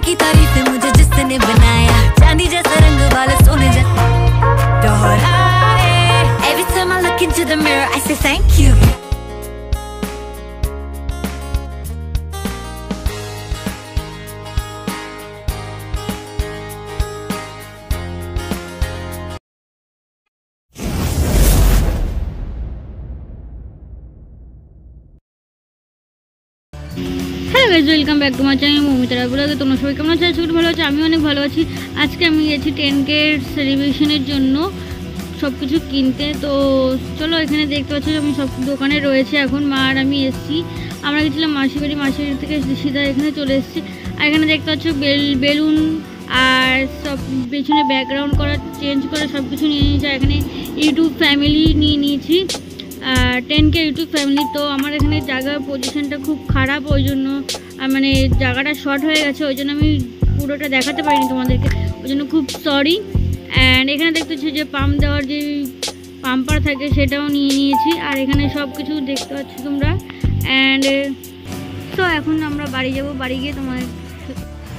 की तारीफ है मुझे जिसने बनाया, चांदी जैसा रंग वाले सोने जैसा दोहराए। Every time I look into the mirror I say thank you। Hello guys, welcome back to my channel মৌমিতারা ব্লগে। তোমরা সবাই কেমন আছো? আজকে ভালো আছি, আমি অনেক ভালো আছি। আজকে আমি গেছি 10K সেলিব্রেশনের জন্য সব কিছু কিনতে। তো চলো, এখানে দেখতে পাচ্ছ আমি সব দোকানে রয়েছে। এখন মা আর আমি এসেছি, আমরা গেছিলাম মাসির বাড়ি, মাসির বাড়ি থেকে সিধা এখানে চলে এসেছি। আর এখানে দেখতে পাচ্ছ বেলুন আর সব পেছনে ব্যাকগ্রাউন্ড করা, চেঞ্জ করা সব কিছু নিয়ে নিয়েছি। এখানে ইউটিউব ফ্যামিলি নিয়ে নিয়েছি, 10K ইউটিউব ফ্যামিলি। তো আমার এখানে জায়গার পজিশনটা খুব খারাপ, ওই জন্য মানে জায়গাটা শর্ট হয়ে গেছে, ওই জন্য আমি পুরোটা দেখাতে পারিনি তোমাদেরকে, ওই জন্য খুব সরি। অ্যান্ড এখানে দেখতে পাচ্ছি যে পাম্প দেওয়ার যে পাম্পার থাকে সেটাও নিয়ে নিয়েছি। আর এখানে সব কিছু দেখতে পাচ্ছ তোমরা। অ্যান্ড তো এখন আমরা বাড়ি যাব, বাড়ি গিয়ে তোমার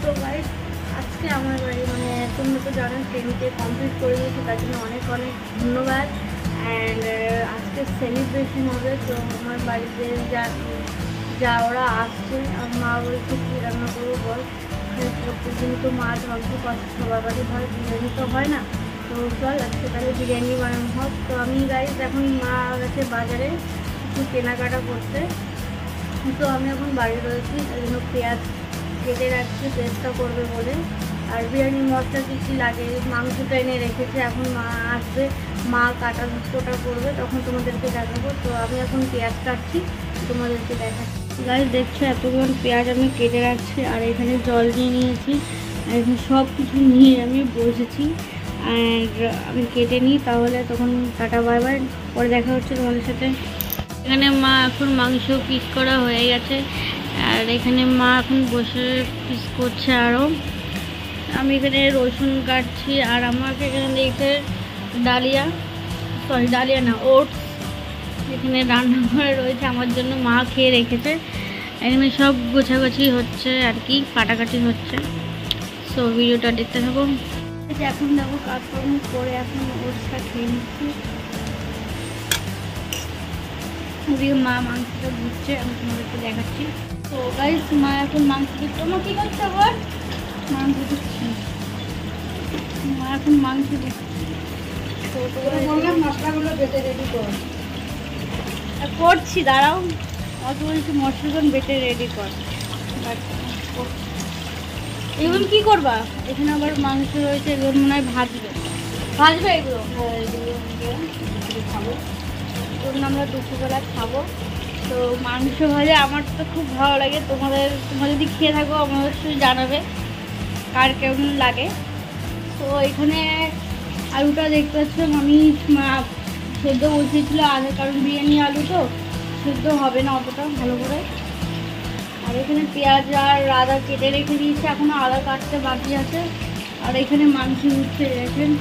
তো গাইস আজকে আমার বাড়ি মানে তোমরা তো জানো 10K কমপ্লিট করে দিয়েছি, তার জন্য অনেক অনেক ধন্যবাদ। অ্যান্ড আজকে সেলিব্রেশন হবে, তো আমার বাড়িতে যা ওরা আসছে, আর মা বলছে কী রান্না করবো বল। প্রত্যেকদিন তো মাছ মাংস সবার বাড়ি হয়, বিরিয়ানি তো হয় না। তো চল আজকে তাহলে বিরিয়ানি বানানো হোক। তো আমি গাইস এখন মা গেছে বাজারে কিছু কেনাকাটা করতে, তো আমি এখন বাড়ি রয়েছি, এই জন্য পেঁয়াজ কেটে রাখছি পেস্টটা করবে বলে। আর বিরিয়ানি মশলা কী লাগে, মাংসটা এনে রেখেছে, এখন মা আসবে, মা কাটা কোটা করবে, তখন তোমাদেরকে দেখাবো। তো আমি এখন পেঁয়াজ কাটছি, তোমাদেরকে দেখাচ্ছি। গাইস দেখছো এতগুলো পেঁয়াজ আমি কেটে রাখছি, আর এখানে জল নিয়ে নিয়েছি, আর এখানে সব কিছু নিয়ে আমি বসেছি। আর আমি কেটে নিই, তাহলে তখন টাটা বাই বাই, পরে দেখা হচ্ছে তোমাদের সাথে। এখানে মা এখন মাংস পিস করা হয়ে গেছে, আর এখানে মা এখন বসে পিস করছে। আরও আমি এখানে রসুন কাটছি, আর আমাকে এখানে দেখতে ডালিয়া না, ওটস এখানে রান্না করে রয়েছে আমার জন্য, মা খেয়ে রেখেছে। এখানে সব গোছাগুছি হচ্ছে আর কি, কাটাকাটি হচ্ছে। সো ভিডিওটা দেখতে থাকো। এখন দেখো কাজকর্ম করে এখন ওটসটা খেয়ে নিচ্ছি। ওদিকে মা মাংসটা ভুজছে, আমি তোমাদেরকে দেখাচ্ছি। তো গাইস মা এখন মাংস দিচ্ছে। মা কী করছে আবার? মাংস দিচ্ছি, মা এখন মাংস দিচ্ছে। মশলাগুলো বেটে রেডি করছি, দাঁড়াও, অত বলছি মশলাগুলো বেটে রেডি কর। এগুলো কি করবা? এখানে আবার মাংস রয়েছে, এগুলো মনে হয় ভাজবে এগুলো। হ্যাঁ, এগুলো খাবো, এগুলো আমরা দুপুরবেলা খাবো। তো মাংস ভাজা আমার তো খুব ভালো লাগে, তোমরা যদি খেয়ে থাকো অবশ্যই জানাবে কার কেমন লাগে। তো এখানে আলুটা দেখতে পাচ্ছিলাম আমি, মা সেদ্ধ বসিয়েছিল আধা, কারণ বিরিয়ানি আলু তো সেদ্ধ হবে না অতটা ভালো করে। আর এখানে পেঁয়াজ আর আদা কেটে রেখে দিয়েছে, এখনও আদা কাটতে বাকি আছে। আর এখানে মাংস উঠছে দেখেন।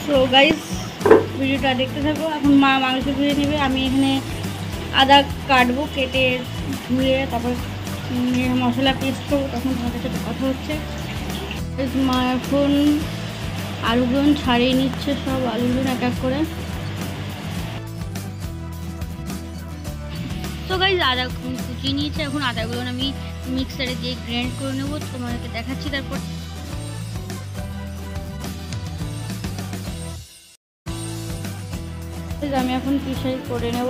তো গাইস ভিডিওটা দেখতে থাকো। এখন মা মাংস ধুয়ে নেবে, আমি এখানে আদা কাটবো, কেটে ধুয়ে তারপর মশলা পেস্ট করবো, তখন তোমাদের সাথে কথা হচ্ছে। মা এখন আলুগুলো ছাড়িয়ে নিচ্ছে, সব আলুগুলো এক এক করে। তো গাইস আদা কুচিয়ে নিয়েছে, এখন আদাগুলো আমি মিক্সারে দিয়ে গ্রাইন্ড করে নেবো, তোমাদেরকে দেখাচ্ছি। তারপর আমি এখন পিসাই করে নেব।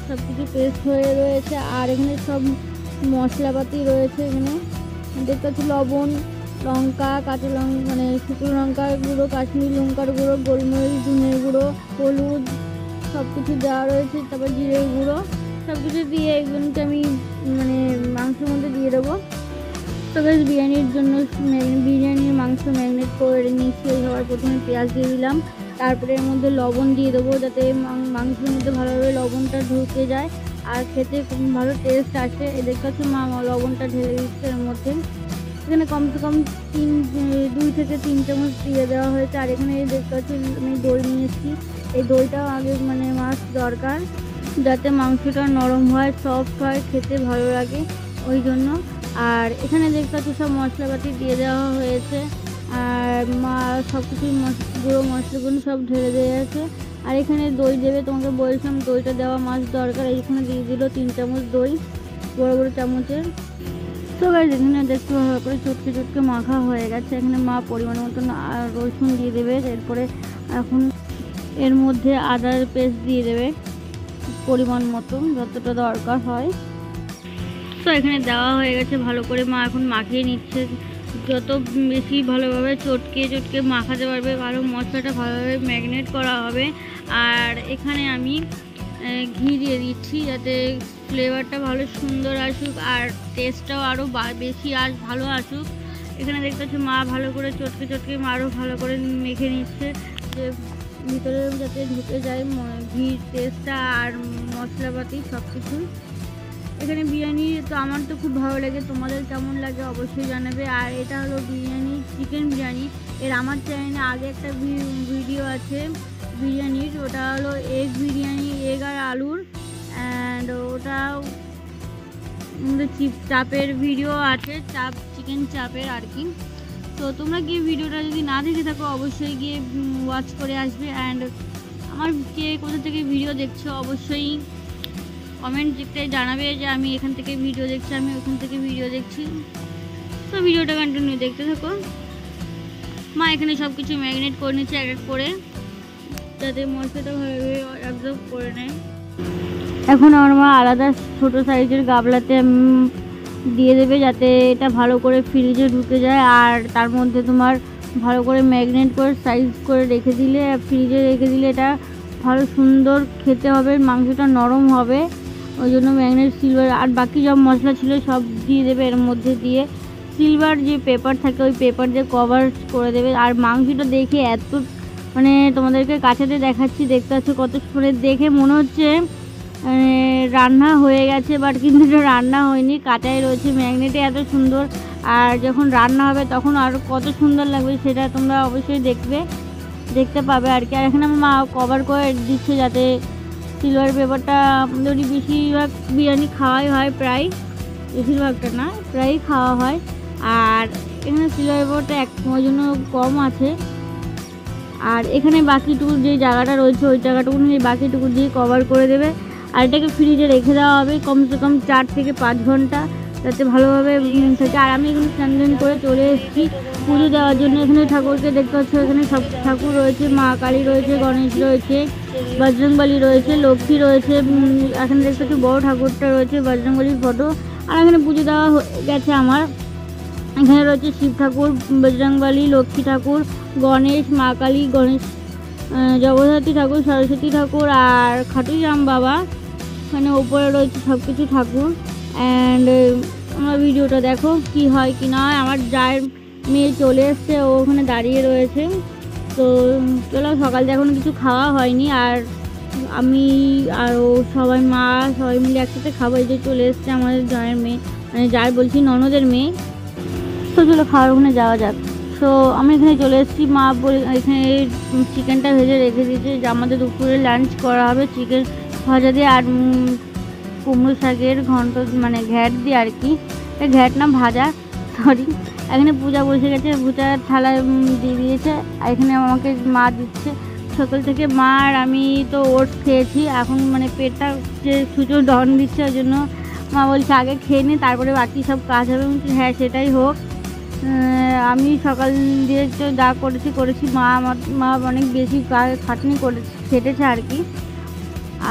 সব কিছু পেস্ট হয়ে রয়েছে, আর এখানে সব মশলাপাতি রয়েছে। এখানে দেখতে পাচ্ছি লবণ, লঙ্কা, কাঁচা লঙ্কা মানে শুকনো লঙ্কার গুঁড়ো, কাশ্মীরি লঙ্কার গুঁড়ো, গোলমরিচ, ধনের গুঁড়ো, হলুদ সব কিছু দেওয়া রয়েছে, তারপর জিরের গুঁড়ো সব কিছু দিয়ে এগুলোকে আমি মানে মাংসের মধ্যে দিয়ে দেবো। তো গাইস বিরিয়ানির জন্য বিরিয়ানির মাংস ম্যারিনেট করে নিয়েছি। সবার প্রথমে পেঁয়াজ দিয়ে দিলাম, তারপরে এর মধ্যে লবণ দিয়ে দেবো, যাতে মাংসের মধ্যে ভালোভাবে লবণটা ঢুকে যায় আর খেতে খুব ভালো টেস্ট আসে। দেখতে পাচ্ছি মা লবণটা ঢেলে দিচ্ছে এর মধ্যে। এখানে কমসে কম 2 থেকে 3 চামচ দিয়ে দেওয়া হয়েছে। আর এখানে দেখতে পাচ্ছি আমি দই নিয়েছি, এই দইটাও আগে মানে মা দরকার, যাতে মাংসটা নরম হয়, সফট হয়, খেতে ভালো লাগে ওই জন্য। আর এখানে দেখতে পাচ্ছি সব মশলাপাতি দিয়ে দেওয়া হয়েছে, আর মা সব কিছু গুঁড়ো মশলাগুলো সব ঢেলে দিয়ে আছে। আর এখানে দই দেবে, তোমাকে বলছিলাম দইটা দেওয়া মাছ দরকার, এইখানে দিয়ে দিল 3 চামচ দই, বড় বড় চামচের। তো গাইস এখানে দেখতে ভালো করে চটকে চটকে মাখা হয়ে গেছে। এখানে মা পরিমাণ মতন রসুন দিয়ে দেবে, এরপরে এখন এর মধ্যে আদার পেস্ট দিয়ে দেবে পরিমাণ মতো, যতটা দরকার হয়। তো এখানে দেওয়া হয়ে গেছে ভালো করে, মা এখন মাখিয়ে নিচ্ছে। যত বেশি ভালোভাবে চটকে চটকে মাখাতে পারবে, ভালো মশলাটা ভালোভাবে ম্যারিনেট করা হবে। আর এখানে আমি ঘি দিয়ে দিচ্ছি, যাতে ফ্লেভারটা ভালো সুন্দর আসুক আর টেস্টটাও আরও বেশি ভালো আসুক। এখানে দেখতে পাচ্ছি মা ভালো করে চটকে চটকে আরও ভালো করে মেখে নিচ্ছে, যে ভিতরে যাতে ঢুকে যায় ঘির টেস্টটা আর মশলাপাতি সব কিছু। এখানে বিরিয়ানি তো আমার তো খুব ভালো লাগে, তোমাদের কেমন লাগে অবশ্যই জানাবে। আর এটা হলো বিরিয়ানি, চিকেন বিরিয়ানি। আমার চ্যানেলে আগে একটা ভিডিও আছে বিরিয়ানির, ওটা হলো এগ বিরিয়ানি, এগ আর আলুর, অ্যান্ড ওটা চাপের ভিডিও আছে, চিকেন চাপের আর কি। তো তোমরা গিয়ে ভিডিওটা যদি না দেখে থাকো অবশ্যই গিয়ে ওয়াচ করে আসবে। অ্যান্ড আমার কে কোথা থেকে ভিডিও দেখছো অবশ্যই কমেন্ট দিতে জানাবে যে আমি এখান থেকে ভিডিও দেখছি, আমি ওখান থেকে ভিডিও দেখছি। তো ভিডিওটা কন্টিনিউ দেখতে থাকো। মা এখানে সব কিছু ম্যারিনেট করে নিচ্ছে এক এক করে, যাতে মশলাটা ভালোভাবে অ্যাবজর্ব করে নেয়। এখন আমার মা আলাদা ছোটো সাইজের গাবলাতে দিয়ে দেবে, যাতে এটা ভালো করে ফ্রিজে ঢুকে যায়। আর তার মধ্যে তোমার ভালো করে ম্যারিনেট করে সাইজ করে রেখে দিলে, ফ্রিজে রেখে দিলে এটা ভালো সুন্দর খেতে হবে, মাংসটা নরম হবে। ওই জন্য ম্যারিনেট সিলভার আর বাকি সব মশলা ছিল সব দিয়ে দেবে এর মধ্যে, দিয়ে সিলভার যে পেপার থাকে ওই পেপার দিয়ে কভার করে দেবে। আর মাংসটা দেখে এত মানে তোমাদেরকে কাছেতে দেখাচ্ছি, দেখতে পাচ্ছ কত সুন্দর, দেখে মনে হচ্ছে রান্না হয়ে গেছে, বাট কিন্তু এটা রান্না হয়নি, কাঁচাই রয়েছে, ম্যারিনেটে এত সুন্দর। আর যখন রান্না হবে তখন আরও কত সুন্দর লাগবে, সেটা তোমরা অবশ্যই দেখতে পাবে আর কি। আর এখানে আমার মা কভার করে দিচ্ছে, যাতে সিলভার পেপারটা যদি বেশিরভাগ বিরিয়ানি খাওয়াই হয়, প্রায় বেশিরভাগটা না প্রায়ই খাওয়া হয়। আর এখানে সিলভার পেপারটা ওই জন্য কম আছে। আর এখানে বাকিটুকু যে জায়গাটা রয়েছে ওই জায়গাটুকু নিয়ে বাকিটুকু দিয়ে কভার করে দেবে। আর এটাকে ফ্রিজে রেখে দেওয়া হবে কমসে কম 4 থেকে 5 ঘন্টা, যাতে ভালোভাবে থাকে। আর আমি এখানে স্নান করে চলে এসেছি পুজো দেওয়ার জন্য। এখানে ঠাকুরকে দেখতে পাচ্ছ, এখানে সব ঠাকুর রয়েছে, মা কালী রয়েছে, গণেশ রয়েছে, বজরংবলী রয়েছে, লক্ষ্মী রয়েছে। এখানে দেখতে পাচ্ছি বড় ঠাকুরটা রয়েছে, বজরংবলীর ফটো। আর এখানে পুজো দেওয়া গেছে আমার। এখানে রয়েছে শিব ঠাকুর, বজরংবলী, লক্ষ্মী ঠাকুর, গণেশ, মা কালী, গণেশ, জগদ্ধাত্রী ঠাকুর, সরস্বতী ঠাকুর আর খাটুইরাম বাবা। এখানে ওপরে রয়েছে সব কিছু ঠাকুর। অ্যান্ড আমার ভিডিওটা দেখো কি হয় কি না হয়। আমার যার মেয়ে চলে এসছে, ও ওখানে দাঁড়িয়ে রয়েছে। তো চলো, সকাল থেকে এখনো কিছু খাওয়া হয়নি, আর আমি আর ও সবাই মা সবাই মিলে একসাথে খাবো। এই যে চলে এসছে আমাদের জায়ের মেয়ে, মানে যার বলছি ননদের মেয়ে। তো চলো খাওয়ার ওখানে যাওয়া যাক। তো আমি এখানে চলে এসেছি, মা এখানে চিকেনটা ভেজে রেখে দিয়েছে, যে আমাদের দুপুরে লাঞ্চ করা হবে চিকেন ভাজা দিয়ে আর কুমড়ো শাকের ঘন্ট, মানে ঘ্যাট দিয়ে আর কি, ঘ্যাট না ভাজা, সরি। এখানে পূজা বসে গেছে, পূজার থালা দিয়ে দিয়েছে, আর এখানে আমাকে মা দিচ্ছে। সকাল থেকে মা আর আমি তো ওটস খেয়েছি, এখন মানে পেটটা যে ছুঁচো ডন দিচ্ছে, ওই জন্য মা বলছে আগে খেয়ে নি, তারপরে বাকি সব কাজ হবে। হ্যাঁ সেটাই হোক। আমি সকাল দিয়ে যা করেছি, মা অনেক বেশি খাটনি খেটেছে আর কি।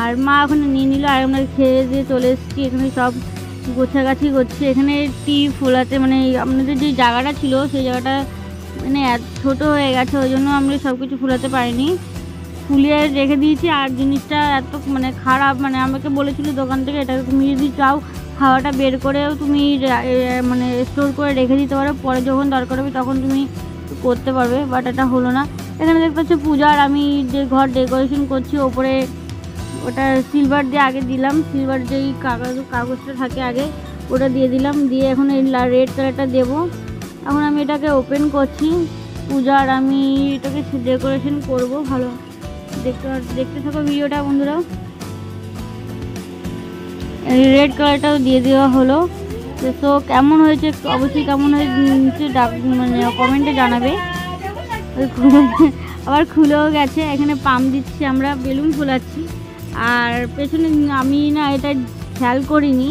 আর মা ওখানে নিয়ে নিল, আর আমরা খেয়ে দিয়ে চলে এসেছি। এখানে সব গোছাগাছি করছি। এখানে টি ফোলাতে, মানে আপনাদের যে জায়গাটা ছিল সেই জায়গাটা মানে ছোটো হয়ে গেছে, ওই জন্য আমরা সব কিছু ফোলাতে পারিনি, ফুলিয়ে রেখে দিয়েছি। আর জিনিসটা এত মানে খারাপ, মানে আমাকে বলেছিল দোকান থেকে, এটা তুমি যদি চাও খাওয়াটা বের করেও তুমি মানে স্টোর করে রেখে দিতে পারো, পরে যখন দরকার হবে তখন তুমি করতে পারবে, বাট এটা হলো না। এখানে দেখতে পাচ্ছি পূজার আমি যে ঘর ডেকোরেশন করছি, ওপরে ওটা সিলভার দিয়ে আগে দিলাম, সিলভার যেই কাগজটা থাকে আগে ওটা দিয়ে দিলাম, দিয়ে এখন এই রেড কালারটা দেবো। এখন আমি এটাকে ওপেন করছি পূজার, আমি এটাকে ডেকোরেশন করব ভালো। দেখতে থাকো ভিডিওটা বন্ধুরা। রেড কালারটাও দিয়ে দেওয়া হলো। তো কেমন হয়েছে অবশ্যই কেমন হয়েছে মানে কমেন্টে জানাবে। আবার খুলেও গেছে, এখানে পাম্প দিচ্ছি, আমরা বেলুন ফোলাচ্ছি। আর পেছনে আমি না এটা খেয়াল করিনি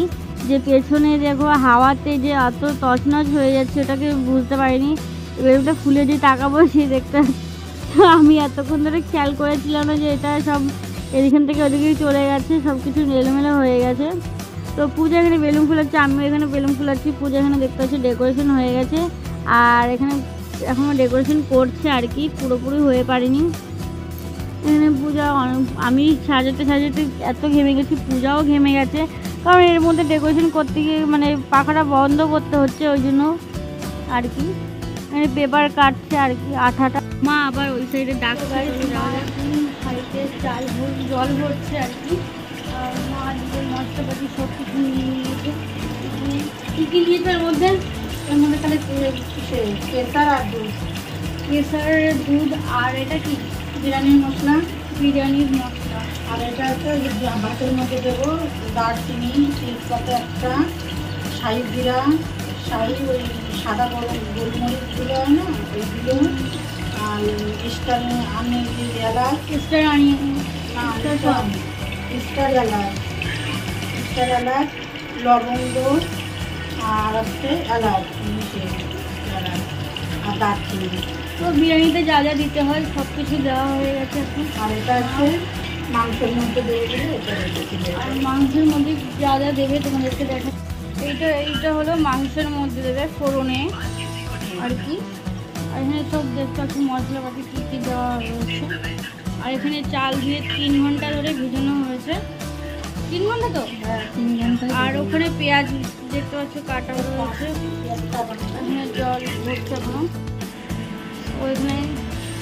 যে পেছনে দেখো হাওয়াতে যে এত তছনছ হয়ে যাচ্ছে, ওটাকে বুঝতে পারিনি। বেলুনটা ফুলে যে তাকাবো সে দেখতে, আমি এতক্ষণ ধরে খেয়াল করেছিলাম না যে এটা সব এদিকে থেকে ওদিকেই চলে গেছে, সব কিছু এলোমেলো হয়ে গেছে। তো পূজা এখানে বেলুন ফুলাচ্ছে, আমিও এখানে বেলুন ফুলাচ্ছি। পূজা এখানে দেখতে পাচ্ছি ডেকোরেশন হয়ে গেছে, আর এখানে এখনও ডেকোরেশন করছে আর কি, পুরোপুরি হয়ে পারেনি। এখানে পূজা আমি সাজাতে সাজাতে এত ঘেমে গেছি, পূজাও ঘেমে গেছে, কারণ এর মধ্যে ডেকোরেশন করতে গিয়ে মানে পাখাটা বন্ধ করতে হচ্ছে, ওই জন্য আর কি। মানে পেপার কাটছে আর কি, আঠাটা। মা আবার ওই সাইডে ডাকছে, হাড়িতে জল ভরছে আর কি। আর মা নিজের মশলাপাতি সব কিছু নিয়ে নিয়েছে। কী কী নিয়েছে এর মধ্যে তাহলে কেসার আর দুধ, কেসার দুধ, আর এটা কি বিরিয়ানির মশলা, বিরিয়ানির মশলা। আর এটা হচ্ছে ভাতের মধ্যে দেবো দারচিনি, তেজপাতা একটা, শাহি জিরা, ওই সাদা গোলমরিচগুলো হয় না ওইগুলো, আর স্টার আমের যে এলাচ, স্টার আনিয়ন, স্টার এলাচ, লবঙ্গ, আর হচ্ছে এলাচ আর দারচিনি। তো বিরিয়ানিতে যা যা দিতে হয় সব কিছু দেওয়া হয়ে গেছে এখন। আর এটা হচ্ছে মাংসের মধ্যে দেবে বলে এটা রেখেছি। আর মাংসের মধ্যে যা যা দেবে তোমাদেরকে দেখা, এইটা হলো মাংসের মধ্যে দেবে ফোড়নে আর কি। আর এখানে সব দেখতে পাচ্ছি মশলাপাতি কী কী দেওয়া হয়েছে। আর এখানে চাল দিয়ে 3 ঘন্টা ধরে ভিজানো হয়েছে। 3 ঘন্টা তো? হ্যাঁ, 3 ঘন্টা। আর ওখানে পেঁয়াজ দেখতে পাচ্ছ কাটা রয়েছে, এখানে জল ভরছে এখনো। ওইখানে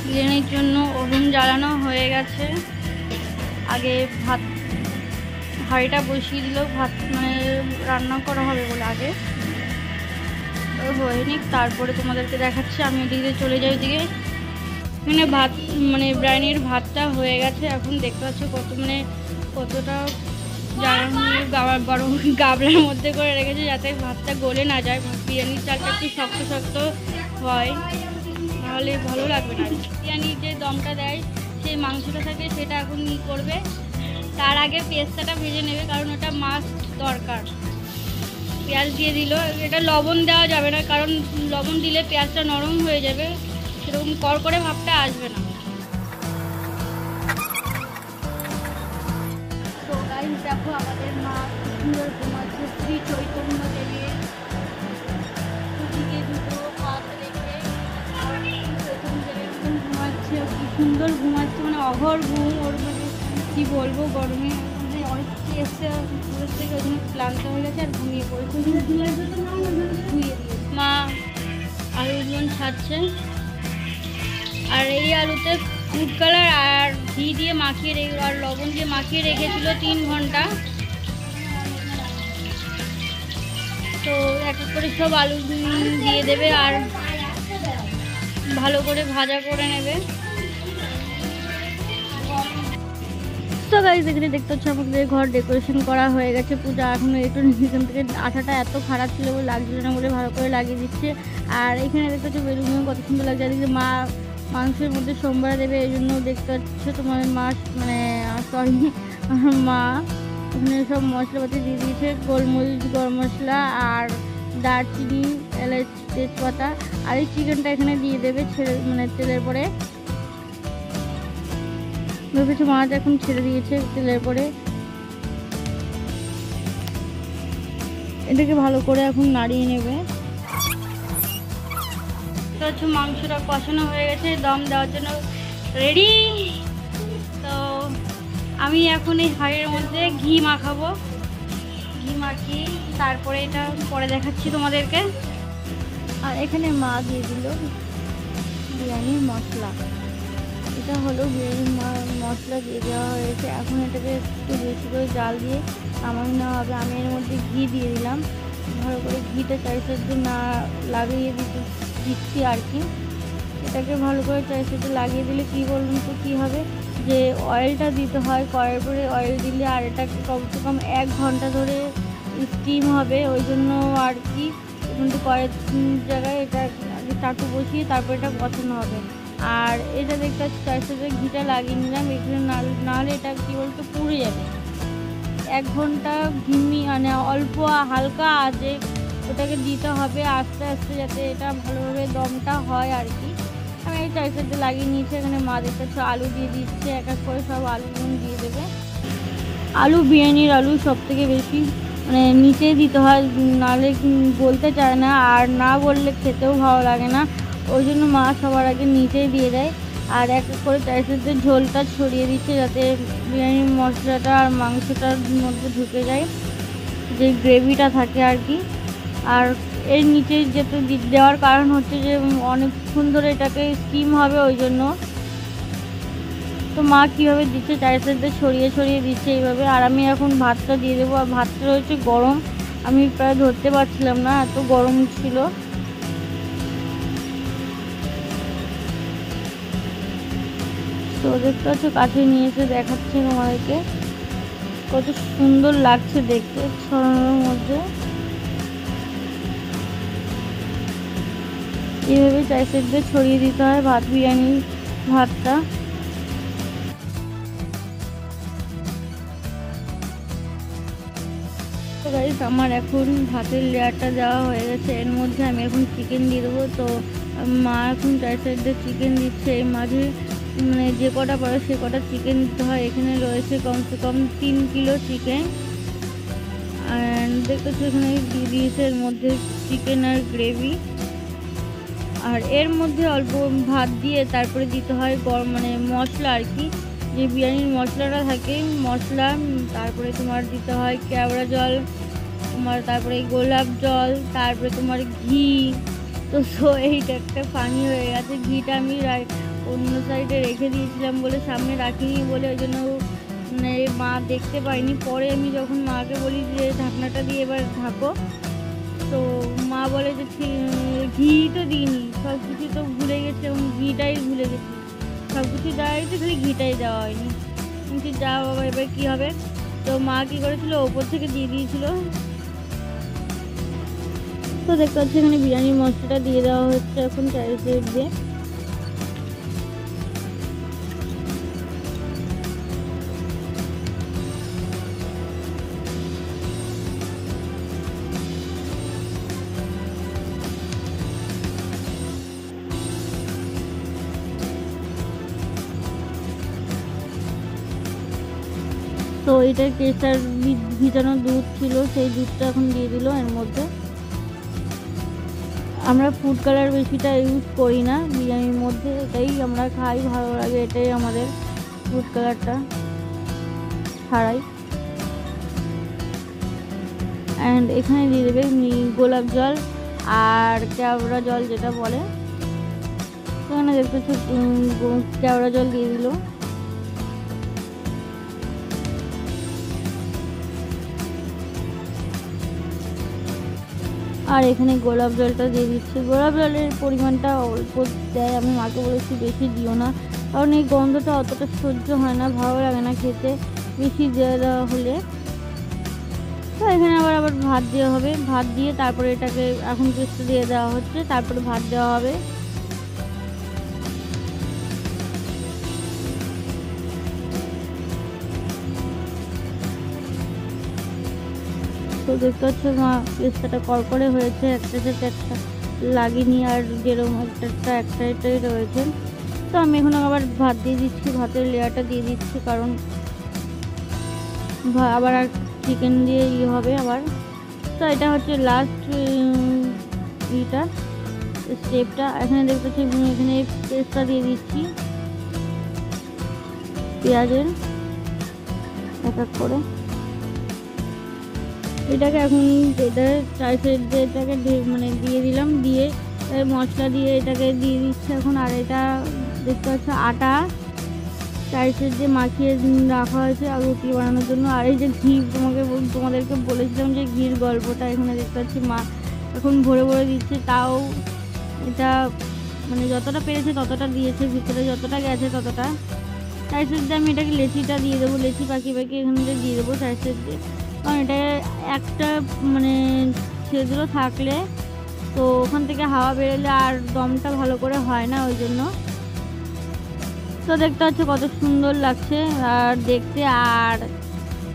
বিরিয়ানির জন্য ওভেন জ্বালানো হয়ে গেছে। আগে ভাত হাঁড়িটা বসিয়ে দিল, ভাত মানে রান্না করা হবে বলে আগে হয়নি, তারপরে তোমাদেরকে দেখাচ্ছি। আমি ওদিকে চলে যাই, ওইদিকে এখানে ভাত মানে বিরিয়ানির ভাতটা হয়ে গেছে। এখন দেখতে পাচ্ছ কতটা বড় গাবলার মধ্যে করে রেখেছে, যাতে ভাতটা গলে না যায়। বিরিয়ানির চালটা একটু শক্ত শক্ত হয়, নাহলে ভালো লাগবে না। বিরিয়ানির যে দমটা দেয় সেই মাংসটা থাকে, সেটা এখন করবে। তার আগে পেস্তাটা ভেজে নেবে, কারণ ওটা মাস্ট দরকার। পেঁয়াজ দিয়ে দিল, এটা লবণ দেওয়া যাবে না, কারণ লবণ দিলে পেঁয়াজটা নরম হয়ে যাবে, সেরকম করকরে ভাবটা আসবে না। তো গাইস দেখো আমাদের মা সুন্দর ঘুমাচ্ছে, শ্রী চৈতন্য দেবের দুদিকে দুটো হাত রেখে ঘুমাচ্ছে, কি সুন্দর ঘুমাচ্ছে, মানে অঘর ঘুম ওর। মানে কী বলবো, গরমে অনেক এসছে দূরের থেকে, ওই জন্য ক্লান্ত হয়ে গেছে আর ঘুমিয়ে পড়েছে। ধুয়ে দিয়েছে মা। আলুগুলো ছাড়ছে, আর এই আলুতে ফুড কালার আর ঘি দিয়ে মাখিয়ে আর লবণ দিয়ে মাখিয়ে রেখেছিল 3 ঘন্টা। তো এক এক করে সব আলু দিয়ে দেবে আর ভালো করে ভাজা করে নেবে। তো গাইস এখানে দেখতে হচ্ছে আমাদের ঘর ডেকোরেশন করা হয়ে গেছে। পূজা এখনো একটু এখান থেকে আঠাটা এত খারাপ ছিল বলে লাগছিল না বলে ভালো করে লাগিয়ে দিচ্ছে। আর এখানে দেখতে হচ্ছে বেলুন কত সুন্দর লাগছে। এদিকে মা মাংসের মধ্যে সোমবার দেবে, এই জন্য দেখতে পাচ্ছে তোমার মা মানে সরি মা এখানে সব মশলাপাতি দিয়ে দিয়েছে, গোলমরিচ, গরম মশলা আর দারচিনি, এলাচ, তেজপাতা। আর এই চিকেনটা এখানে দিয়ে দেবে ছেড়ে মানে তেলের পরে। ভেবেছি মাছ এখন ছেড়ে দিয়েছে তেলের পরে। এটাকে ভালো করে এখন নাড়িয়ে নেবে। তো হচ্ছে মাংসটা কষানো হয়ে গেছে, দম দেওয়ার জন্য রেডি। তো আমি এখন এই হাঁড়ির মধ্যে ঘি মাখাবো, ঘি মাখিয়ে তারপরে এটা পরে দেখাচ্ছি তোমাদেরকে। আর এখানে মা দিয়ে দিল বিরিয়ানির মশলা, এটা হলো বিরিয়ানির মশলা দিয়ে দেওয়া হয়েছে। এখন এটাকে একটু বেশি করে জাল দিয়ে নামানো নেওয়া হবে। আমি এর মধ্যে ঘি দিয়ে দিলাম, ভালো করে ঘিটা চারিসাইডে না লাগিয়ে দিচ্ছি আর কি। এটাকে ভালো করে চারিসাইডে লাগিয়ে দিলে কী বলুন তো কী হবে, যে অয়েলটা দিতে হয়, কড়াইয়ের উপরে অয়েল দিলে আর এটা কমসে কম 1 ঘন্টা ধরে স্টিম হবে, ওই জন্য আর কি। কিন্তু কড়াইয়ের জায়গায় এটা চাটু বসিয়ে তারপর এটা বসানো হবে। আর এটা দেখতে পাচ্ছি তার সাথে ঘিটা লাগিয়ে নিলাম এখানে, নাহলে এটা কী বলতো পুড়ে যাবে। 1 ঘন্টা ঘিমি মানে অল্প হালকা আঁচে ওটাকে দিতে হবে আস্তে আস্তে, যাতে এটা ভালোভাবে দমটা হয় আর কি। আমি এই চার সাইডে লাগিয়ে নিয়েছি। এখানে মা দেখতে পাচ্ছি আলু দিয়ে দিচ্ছে, এক এক করে সব আলু দিয়ে দেবে। আলু বিরিয়ানির আলু সব থেকে বেশি মানে নিচে দিতে হয়, নাহলে গলতে চায় না, আর না গললে খেতেও ভালো লাগে না, ওই জন্য মা সবার আগে নিচেই দিয়ে দেয়। আর এক এক করে চার সাইডে ঝোলটা ছড়িয়ে দিচ্ছে যাতে বিরিয়ানির মশলাটা আর মাংসটার মধ্যে ঢুকে যায়, যে গ্রেভিটা থাকে আর কি। আর এর নিচে যেটা দেওয়ার কারণ হচ্ছে যে অনেকক্ষণ ধরে এটাকে স্টিম হবে, ওই জন্য। তো মা কীভাবে দিচ্ছে চার সাইডে ছড়িয়ে ছড়িয়ে দিচ্ছে এইভাবে। আর আমি এখন ভাতটা দিয়ে দেবো। আর ভাতটা রয়েছে গরম, আমি প্রায় ধরতে পারছিলাম না, এত গরম ছিল। তো দেখতে হচ্ছে কাছে নিয়ে এসে দেখাচ্ছি তোমাদেরকে, কত সুন্দর লাগছে দেখতে ছড়ানোর মধ্যে। এইভাবে চার সাইডে ছড়িয়ে দিতে হয় ভাত, বিরিয়ানির ভাতটা। তো গাইস আমার এখন ভাতের লেয়ারটা দেওয়া হয়ে গেছে, এর মধ্যে আমি এখন চিকেন দিয়ে দেবো। তো মা এখন চার সাইডে চিকেন দিচ্ছে, এই মাঝে মানে যে কটা পারে সে কটা চিকেন দিতে হয়। এখানে রয়েছে কমসে কম 3 কিলো চিকেন। আর দেখতেছি এখানে দিয়ে দিয়েছে এর মধ্যে চিকেন আর গ্রেভি। আর এর মধ্যে অল্প ভাত দিয়ে তারপরে দিতে হয় গরম মানে মশলা আর কি, যে বিরিয়ানির মশলাটা থাকে মশলা। তারপরে তোমার দিতে হয় কেওড়া জল, তোমার তারপরে গোলাপ জল, তারপরে তোমার ঘি। তো এইটা একটা পানি হয়ে গেছে, ঘিটা আমি অন্য সাইডে রেখে দিয়েছিলাম বলে, সামনে রাখিনি বলে, ওই জন্য মানে মা দেখতে পাইনি। পরে আমি যখন মাকে বলি যে ঢাকনাটা দিয়ে এবার ঢাকো, তো মা বলে যে ঘি তো দিইনি, সব কিছু তো ভুলে গেছে, এবং ঘিটাই ভুলে গেছি, সব কিছু দেওয়া হয়েছে খালি ঘিটাই দেওয়া হয়নি। কিন্তু যা বাবা এবার কী হবে। তো মা কী করেছিল ওপর থেকে দিয়ে দিয়েছিল। তো দেখতে পাচ্ছি এখানে বিরিয়ানির মশলাটা দিয়ে দেওয়া হচ্ছে এখন চার সাইড দিয়ে। তো এটা কেসার ভিজানো দুধ ছিল, সেই দুধটা এখন দিয়ে দিল এর মধ্যে। আমরা ফুড কালার বেশিটা ইউজ করি না বিরিয়ানির মধ্যে, এটাই আমরা খাই, ভালো লাগে, এটাই আমাদের ফুড কালারটা ছাড়াই। অ্যান্ড এখানে দিয়ে দেবে গোলাপ জল আর কেওড়া জল যেটা বলে, এখানে দেখতে কেওড়া জল দিয়ে দিল। আর এখানে গোলাপ জলটা দিয়ে দিচ্ছে। গোলাপ জলের পরিমাণটা অল্প দেয়, আমি মাকে বলেছি বেশি দিও না, কারণ এই গন্ধটা অতটা সহ্য হয় না, ভালো লাগে না খেতে বেশি দেওয়া হলে। তো এখানে আবার ভাত দেওয়া হবে, ভাত দিয়ে তারপরে এটাকে এখন পেস্ট দিয়ে দেওয়া হচ্ছে, তারপরে ভাত দেওয়া হবে। তো দেখতে হচ্ছে মা পেস্টটা কড়কড়ে হয়েছে, একটা সাথে একটা লাগেনি, আর যেরকম একটাই রয়েছে। তো আমি এখন আবার ভাত দিয়ে দিচ্ছি, ভাতের লেয়ারটা দিয়ে দিচ্ছি, কারণ আবার আর চিকেন দিয়ে হবে আবার। তো এটা হচ্ছে লাস্ট স্টেপটা। এখানে দেখতে পাচ্ছি এখানে পেস্টটা দিয়ে দিচ্ছি পেঁয়াজের এক এক করে। এটাকে এখন এটা চার সাইড দিয়ে এটাকে মানে দিয়ে দিলাম, দিয়ে মশলা দিয়ে এটাকে দিয়ে দিচ্ছে এখন। আর এটা দেখতে পাচ্ছি আটা চার সাইড দিয়ে মাখিয়ে রাখা হয়েছে আর রুটি বানানোর জন্য। আর এই যে ঘি তোমাদেরকে বলেছিলাম যে ঘির গল্পটা, এখানে দেখতে পাচ্ছি মা এখন ভরে ভরে দিচ্ছে, তাও এটা মানে যতটা পেরেছে ততটা দিয়েছে, ভিতরে যতটা গেছে ততটা। তার সাথে আমি এটাকে লেচিটা দিয়ে দেবো, লেচি পাখি এখানে দিয়ে দেবো তার সাথে, কারণ এটা একটা মানে ছেদগুলো থাকলে তো ওখান থেকে হাওয়া বেরোলে আর দমটা ভালো করে হয় না, ওই জন্য। তো দেখতে হচ্ছে কত সুন্দর লাগছে আর দেখতে। আর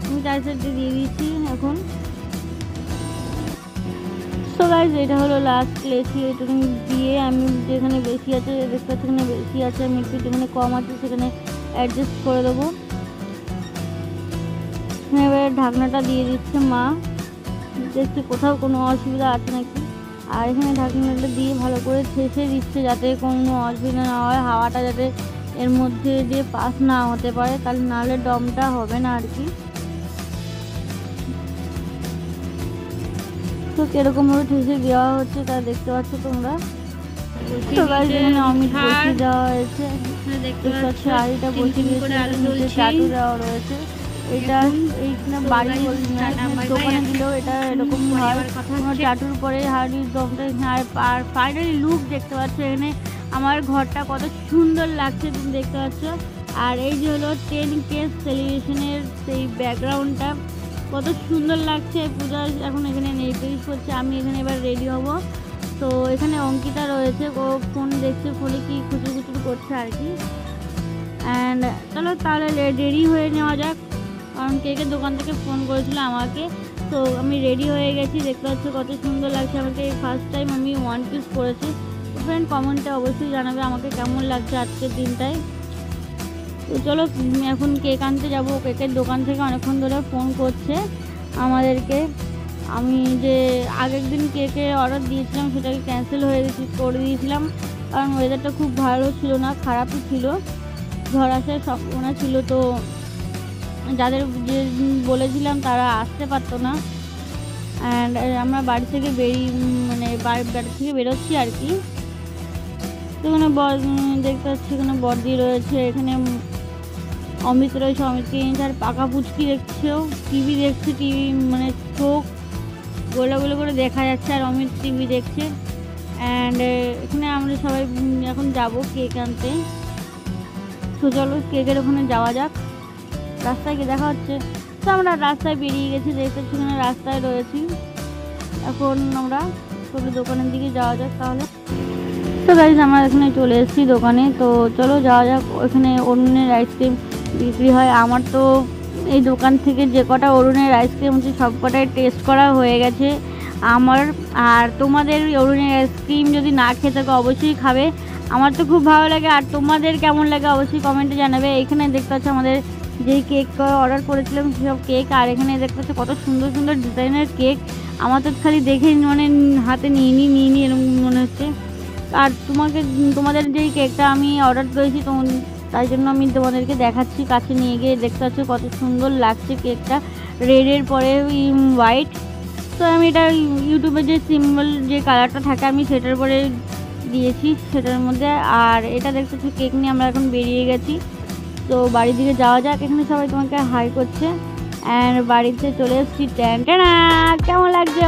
আমি তার সাথে দিয়ে দিচ্ছি এখন। তো গাইজ এটা হলো লাস্ট লেচি, এটুকু দিয়ে আমি যেখানে বেশি আছে দেখতে পাচ্ছি এখানে বেশি আছে, আমি একটু যেখানে কম আছে সেখানে অ্যাডজাস্ট করে দেবো। এবার ঢাকনাটা দিয়ে দিচ্ছে মা, দেখছি কোথাও কোনো অসুবিধা আছে নাকি। আর এখানে ঢাকনাটা দিয়ে ভালো করে ঠেসে দিচ্ছে যাতে কোনো অসুবিধা না হয়, হাওয়াটা যাতে এর মধ্যে দিয়ে পাস না হতে পারে, তাহলে নাহলে দমটা হবে না আর কি। তো কিরকম ভাবে ঠেসে দেওয়া হচ্ছে তা দেখতে পাচ্ছ তোমরা। তো গাইস এখানে অমিত বসিয়ে দেওয়া হয়েছে, দেখতে পাচ্ছ আর এটা বসিয়ে দিয়েছে, চাটু দেওয়া রয়েছে। এটা এইখানে বাড়ি দোকানে দিলেও এটা এরকম হয়, কোনো চাটুর পরে হাড়ির দমটা। আর ফাইনালি লুক দেখতে পাচ্ছ এখানে আমার ঘরটা কত সুন্দর লাগছে তুমি দেখতে পাচ্ছ। আর এই যে হলো 10K সেলিব্রেশনের সেই ব্যাকগ্রাউন্ডটা কত সুন্দর লাগছে। পূজা এখন এখানে নেল পালিশ করছে, আমি এখানে এবার রেডি হব। তো এখানে অঙ্কিতা রয়েছে, ও ফোন দেখছে, ফোনে কি খুচুর খুচুর করছে আর কি। অ্যান্ড চলো তাহলে রেডি হয়ে নেওয়া যাক, কারণ কেকের দোকান থেকে ফোন করেছিল আমাকে। তো আমি রেডি হয়ে গেছি, দেখতে পাচ্ছ কত সুন্দর লাগছে আমাকে। ফার্স্ট টাইম আমি 1 পিস করেছি। ফ্রেন্ড কমেন্টে অবশ্যই জানাবে আমাকে কেমন লাগছে আজকের দিনটায়। তো চলো এখন কেক আনতে যাব। কেকের দোকান থেকে অনেকক্ষণ ধরে ফোন করছে আমাদেরকে। আমি যে আগের দিন কেকে অর্ডার দিয়েছিলাম সেটাকে ক্যান্সেল করে দিয়েছিলাম, কারণ ওয়েদারটা খুব ভালো ছিল না, খারাপই ছিল, ঝড় আসার সম্ভাবনা ছিল। তো যাদের যে বলেছিলাম তারা আসতে পারতো না। অ্যান্ড আমরা বাড়ি থেকে বাড়ি থেকে বেরোচ্ছি আর কি। তো এখানে দেখতে পাচ্ছি এখানে বর্দি রয়েছে, এখানে অমিত রয়েছে, অমিতকে নিয়েছে। আর পাকা পুচকি দেখছেও, টিভি দেখছে, টিভি মানে চোখ গোলা গোলা করে দেখা যাচ্ছে, আর অমিত টিভি দেখছে। অ্যান্ড এখানে আমরা সবাই এখন যাব কেক আনতে। তো চলো কেকের ওখানে যাওয়া যাক। রাস্তায় গিয়ে দেখা হচ্ছে। তো আমরা রাস্তায় বেরিয়ে গেছি, দেখতে পাচ্ছি এখানে রাস্তায় রয়েছি। এখন আমরা ছোটো দোকানের দিকে যাওয়া যাক তাহলে। তো গাইজ আমরা এখানে চলে এসেছি দোকানে। তো চলো যাওয়া যাক। ওখানে অরুণের আইসক্রিম বিক্রি হয়। আমার তো এই দোকান থেকে যে কটা অরুণের আইসক্রিম হচ্ছে সব কটাই টেস্ট করা হয়ে গেছে আমার। আর তোমাদের অরুণের আইসক্রিম যদি না খেয়ে থাকো অবশ্যই খাবে, আমার তো খুব ভালো লাগে। আর তোমাদের কেমন লাগে অবশ্যই কমেন্টে জানাবে। এখানে দেখতে পাচ্ছ আমাদের যেই কেক অর্ডার করেছিলাম সেসব কেক। আর এখানে দেখতে পাচ্ছ কত সুন্দর সুন্দর ডিজাইনের কেক। আমার তো খালি দেখে মানে হাতে নিয়ে এরকম মনে হচ্ছে। আর তোমাদের যেই কেকটা আমি অর্ডার করেছি তাই জন্য আমি তোমাদেরকে দেখাচ্ছি, কাছে নিয়ে গিয়ে দেখতে পাচ্ছ কত সুন্দর লাগছে কেকটা, রেডের পরে হোয়াইট। তো আমি এটা ইউটিউবে যে সিম্বল যে কালারটা থাকে আমি সেটার পরে দিয়েছি সেটার মধ্যে। আর এটা দেখতে পাচ্ছ কেক নিয়ে আমরা এখন বেরিয়ে গেছি। তো বাড়ির দিকে যাওয়া যাক। এখানে সবাই তোমাকে হাই করছে। অ্যান্ড বাড়িতে চলে এসেছি। কেমন লাগছে?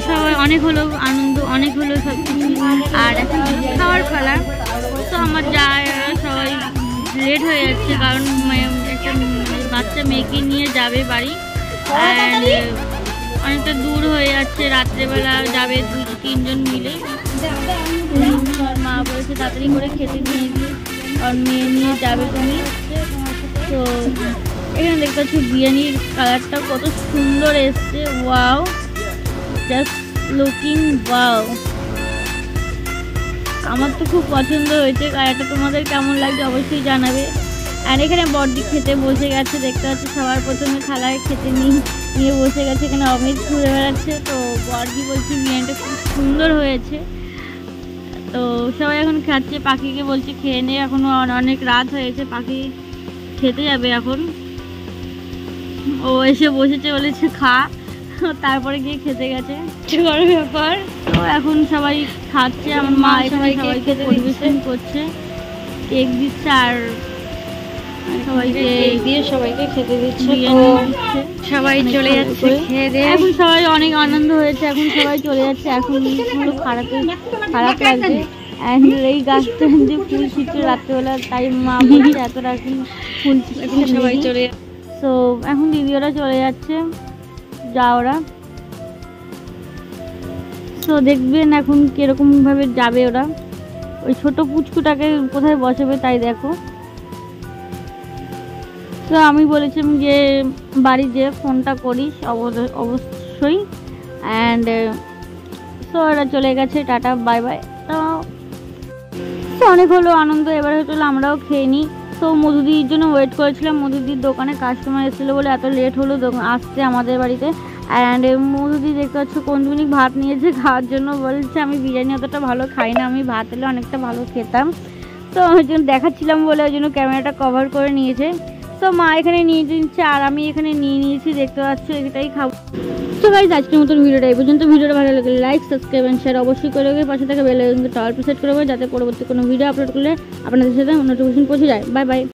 সবাই অনেক হলো আনন্দ, অনেক হলো সব কিছু, আর এখন খাওয়ার পালা। তো আমার যা সবাই লেট হয়ে যাচ্ছে, কারণ একটা বাচ্চা মেয়েকে নিয়ে যাবে বাড়ি, অ্যান্ড অনেকটা দূর হয়ে যাচ্ছে, রাত্রেবেলা যাবে 2-3 জন মিলে। মা বলেছে তাড়াতাড়ি করে খেতে নিয়ে গিয়ে, কারণ মেয়ে নিয়ে যাবে তুমি। তো এখানে দেখতে পাচ্ছি বিরিয়ানির কালারটা কত সুন্দর এসছে, ওয়াও, জাস্ট লুকিং ওয়াও। আমার তো খুব পছন্দ হয়েছে কালারটা, তোমাদের কেমন লাগছে অবশ্যই জানাবে। আর এখানে বড়দি খেতে বসে গেছে, দেখতে পাচ্ছি সবার প্রথমে থালায় খেতে নিয়ে বসে গেছে। এখানে অমিত ঘুরে বেড়াচ্ছে। তো বড়দি বলছে বিরিয়ানিটা খুব সুন্দর হয়েছে। তো সবাই এখন খাচ্ছে, পাখিকে বলছে খেয়ে নে, এখনও অনেক রাত হয়েছে, পাখি খেতে যাবে এখন। ও এসে বসেছে, বলেছে খা, তারপরে গিয়ে খেতে গেছে, বড় ব্যাপার। তো এখন সবাই খাচ্ছে, আমার মা এখানে সবাইকে পরিবেশন করছে, কেক দিচ্ছে আর সবাইকে দিয়ে সবাইকে খেতে দিচ্ছে। সবাই চলে যাচ্ছে খেয়ে দিয়ে, এখন সবাই অনেক আনন্দ হয়েছে, এখন সবাই চলে যাচ্ছে। এখন খারাপ লাগছে, এই গাছটা যে ফুল ছিটছে রাত্রেবেলা, তাই মা বলছে এত রাখুন ফুল ছিটছে, সবাই চলে যাচ্ছে। তো এখন দিদি ওরা চলে যাচ্ছে, যা ওরা। তো দেখবেন এখন কিরকম ভাবে যাবে ওরা, ওই ছোট পুচকুটাকে কোথায় বসাবে তাই দেখো। তো আমি বলেছিলাম যে বাড়ি যেয়ে ফোনটা করিস অবশ্যই, অ্যান্ড তো ওরা চলে গেছে, টাটা বাই বাই। তো অনেক হলো আনন্দ, এবার হয়তো আমরাও খেয়ে নিই। তো মধুদির জন্য ওয়েট করেছিলাম, মধুদির দোকানে কাস্টমার এসেছিলো বলে এত লেট হলো আসতে আমাদের বাড়িতে। অ্যান্ড মধুদি দেখতে পাচ্ছ কোনজনই ভাত নিয়েছে খাওয়ার জন্য, বলছে আমি বিরিয়ানি অতটা ভালো খাই না, আমি ভাত এলে অনেকটা ভালো খেতাম। তো ওই জন্য দেখাচ্ছিলাম বলে ওই জন্য ক্যামেরাটা কভার করে নিয়েছে। তো মা এখানে নিয়ে নিচ্ছে আর আমি এখানে নিয়ে নিয়েছি, দেখতে পাচ্ছ এটাই খাবো। তো গাইস আজকের মতন ভিডিওটা এই পর্যন্ত। ভিডিওটা ভালো লাগলে লাইক, সাবস্ক্রাইব এন্ড শেয়ার অবশ্যই করে দেবে, পাশে থাকা বেল আইকনটা অল প্রেস করে দেবে, যাতে পরবর্তী কোনো ভিডিও আপলোড করলে আপনাদের সাথে নোটিফিকেশন পৌঁছে যায়। Bye bye.